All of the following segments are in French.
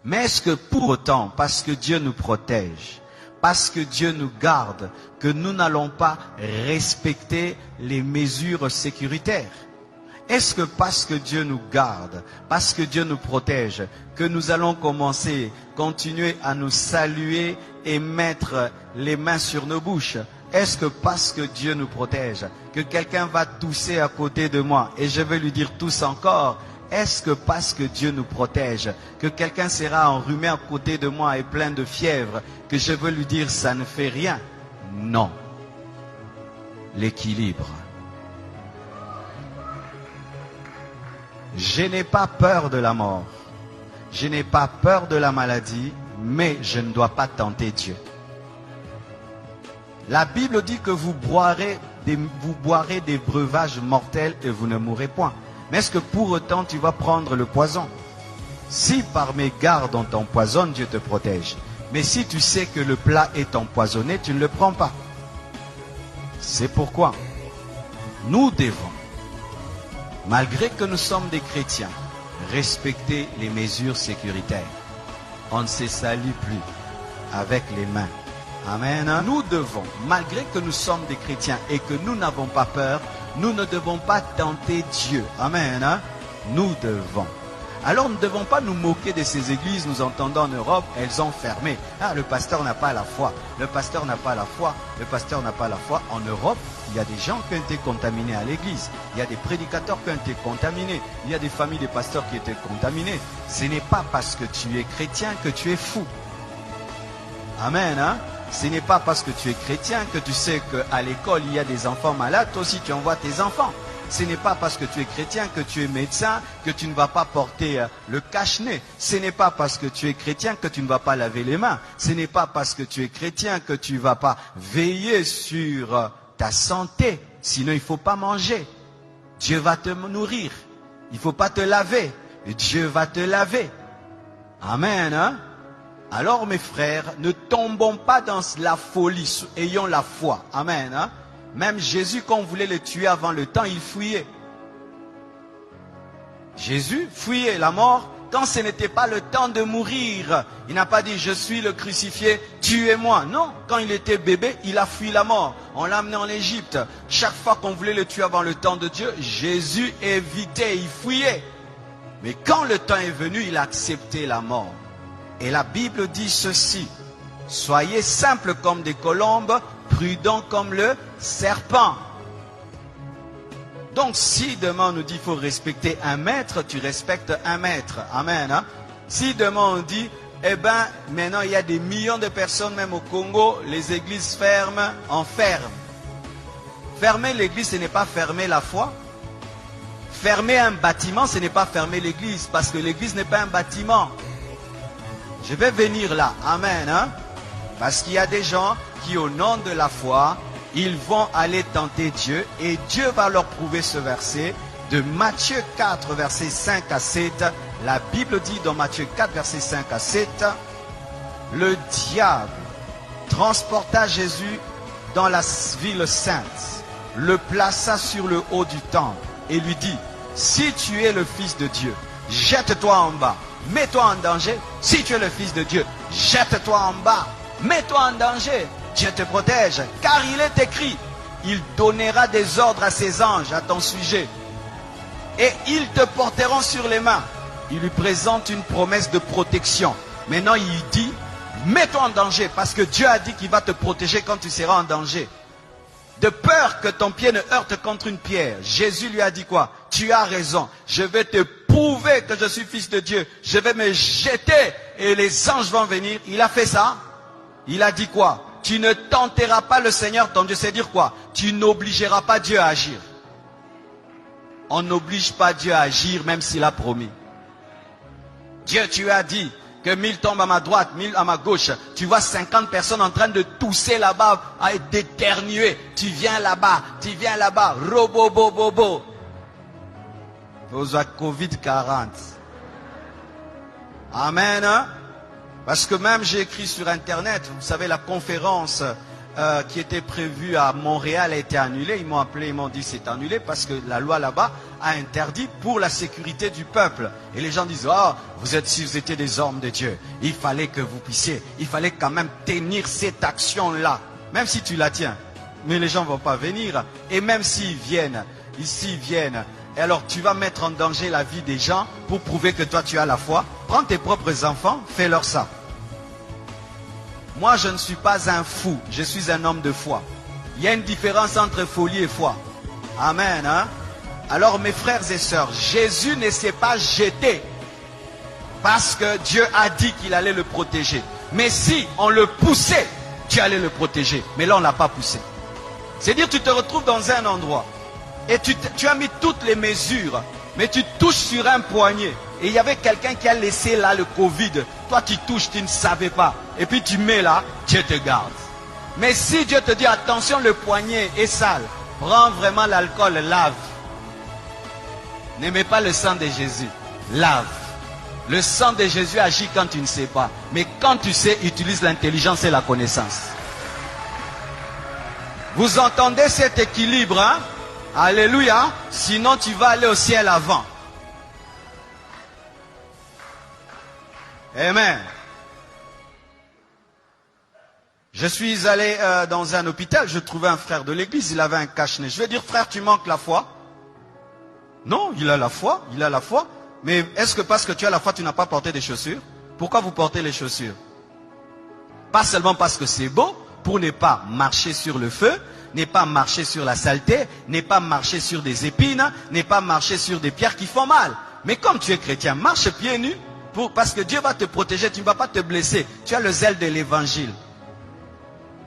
Mais est-ce que pour autant, parce que Dieu nous protège, parce que Dieu nous garde, que nous n'allons pas respecter les mesures sécuritaires? Est-ce que parce que Dieu nous garde, parce que Dieu nous protège, que nous allons continuer à nous saluer et mettre les mains sur nos bouches? Est-ce que parce que Dieu nous protège, que quelqu'un va tousser à côté de moi et je vais lui dire tousse encore? Est-ce que parce que Dieu nous protège, que quelqu'un sera enrhumé à côté de moi et plein de fièvre, que je veux lui dire ça ne fait rien? Non. L'équilibre. Je n'ai pas peur de la mort. Je n'ai pas peur de la maladie, mais je ne dois pas tenter Dieu. La Bible dit que vous boirez des breuvages mortels et vous ne mourrez point. Mais est-ce que pour autant tu vas prendre le poison? Si par mes gardes on t'empoisonne, Dieu te protège. Mais si tu sais que le plat est empoisonné, tu ne le prends pas. C'est pourquoi nous devons, malgré que nous sommes des chrétiens, respecter les mesures sécuritaires. On ne se salue plus avec les mains. Amen. Nous devons, malgré que nous sommes des chrétiens et que nous n'avons pas peur, nous ne devons pas tenter Dieu. Amen. Nous devons. Alors nous ne devons pas nous moquer de ces églises. Nous entendons en Europe, elles ont fermé. Ah, le pasteur n'a pas la foi. Le pasteur n'a pas la foi. Le pasteur n'a pas la foi. En Europe, il y a des gens qui ont été contaminés à l'église. Il y a des prédicateurs qui ont été contaminés. Il y a des familles de pasteurs qui ont été contaminées. Ce n'est pas parce que tu es chrétien que tu es fou. Amen. Ce n'est pas parce que tu es chrétien que tu sais qu'à l'école, il y a des enfants malades. Toi aussi, tu envoies tes enfants. Ce n'est pas parce que tu es chrétien que tu es médecin que tu ne vas pas porter le cache-nez. Ce n'est pas parce que tu es chrétien que tu ne vas pas laver les mains. Ce n'est pas parce que tu es chrétien que tu ne vas pas veiller sur ta santé. Sinon, il ne faut pas manger. Dieu va te nourrir. Il ne faut pas te laver. Dieu va te laver. Amen. Alors mes frères, ne tombons pas dans la folie, ayons la foi. Amen. Même Jésus, quand on voulait le tuer avant le temps, il fuyait. Jésus fuyait la mort quand ce n'était pas le temps de mourir. Il n'a pas dit, je suis le crucifié, tuez-moi. Non, quand il était bébé, il a fui la mort. On l'a amené en Égypte. Chaque fois qu'on voulait le tuer avant le temps de Dieu, Jésus évitait, il fuyait. Mais quand le temps est venu, il a accepté la mort. Et la Bible dit ceci, soyez simples comme des colombes, prudents comme le serpent. Donc si demain on nous dit qu'il faut respecter un maître, tu respectes un maître. Amen. Si demain on dit, eh bien maintenant il y a des millions de personnes, même au Congo, les églises ferment, on ferme. Fermer l'église, ce n'est pas fermer la foi. Fermer un bâtiment, ce n'est pas fermer l'église, parce que l'église n'est pas un bâtiment. Je vais venir là, amen, parce qu'il y a des gens qui au nom de la foi, ils vont aller tenter Dieu et Dieu va leur prouver ce verset de Matthieu 4, versets 5 à 7. La Bible dit dans Matthieu 4, versets 5 à 7, le diable transporta Jésus dans la ville sainte, le plaça sur le haut du temple et lui dit, si tu es le Fils de Dieu, jette-toi en bas. Mets-toi en danger. Si tu es le Fils de Dieu, jette-toi en bas. Mets-toi en danger. Dieu te protège. Car il est écrit, il donnera des ordres à ses anges à ton sujet. Et ils te porteront sur les mains. Il lui présente une promesse de protection. Maintenant, il dit, mets-toi en danger. Parce que Dieu a dit qu'il va te protéger quand tu seras en danger. De peur que ton pied ne heurte contre une pierre. Jésus lui a dit quoi? Tu as raison. Je vais te prouver que je suis fils de Dieu. Je vais me jeter et les anges vont venir. Il a fait ça. Il a dit quoi? Tu ne tenteras pas le Seigneur ton Dieu. C'est dire quoi? Tu n'obligeras pas Dieu à agir. On n'oblige pas Dieu à agir même s'il a promis. Dieu, tu as dit que 1000 tombent à ma droite, 1000 à ma gauche. Tu vois 50 personnes en train de tousser là-bas, à d'éternuer. Tu viens là-bas, robo-bo-bo-bo. Vous avez Covid-40. Amen. Parce que même j'ai écrit sur Internet, vous savez, la conférence qui était prévue à Montréal a été annulée. Ils m'ont appelé, ils m'ont dit c'est annulé parce que la loi là-bas a interdit pour la sécurité du peuple. Et les gens disent, oh, si vous étiez des hommes de Dieu, il fallait que vous puissiez, il fallait quand même tenir cette action-là. Même si tu la tiens, mais les gens ne vont pas venir. Et même s'ils viennent, ici ils viennent, et alors tu vas mettre en danger la vie des gens pour prouver que toi tu as la foi. Prends tes propres enfants, fais-leur ça. Moi je ne suis pas un fou, je suis un homme de foi. Il y a une différence entre folie et foi. Amen. Hein? Alors mes frères et sœurs, Jésus ne s'est pas jeté parce que Dieu a dit qu'il allait le protéger. Mais si on le poussait, Dieu allait le protéger. Mais là on ne l'a pas poussé. C'est-à-dire tu te retrouves dans un endroit et tu as mis toutes les mesures, mais tu touches sur un poignet. Et il y avait quelqu'un qui a laissé là le Covid. Toi tu touches, tu ne savais pas. Et puis tu mets là, Dieu te garde. Mais si Dieu te dit attention, le poignet est sale, prends vraiment l'alcool, lave. N'aimez pas le sang de Jésus, lave. Le sang de Jésus agit quand tu ne sais pas. Mais quand tu sais, utilise l'intelligence et la connaissance. Vous entendez cet équilibre, hein? Alléluia. Sinon tu vas aller au ciel avant. Amen. Je suis allé dans un hôpital, je trouvais un frère de l'église, il avait un cache-nez. Je vais dire, frère, tu manques la foi? Non, il a la foi, il a la foi. Mais est-ce que parce que tu as la foi, tu n'as pas porté des chaussures? Pourquoi vous portez les chaussures? Pas seulement parce que c'est beau, pour ne pas marcher sur le feu, ne pas marcher sur la saleté, ne pas marcher sur des épines, ne pas marcher sur des pierres qui font mal. Mais comme tu es chrétien, marche pieds nus, parce que Dieu va te protéger, tu ne vas pas te blesser. Tu as le zèle de l'évangile.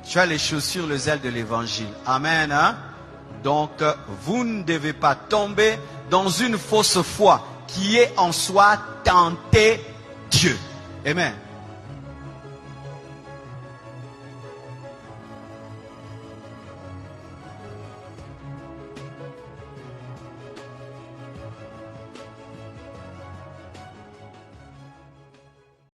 Tu as les chaussures, le zèle de l'évangile. Amen. Hein? Donc, vous ne devez pas tomber dans une fausse foi qui est en soi tenter Dieu. Amen.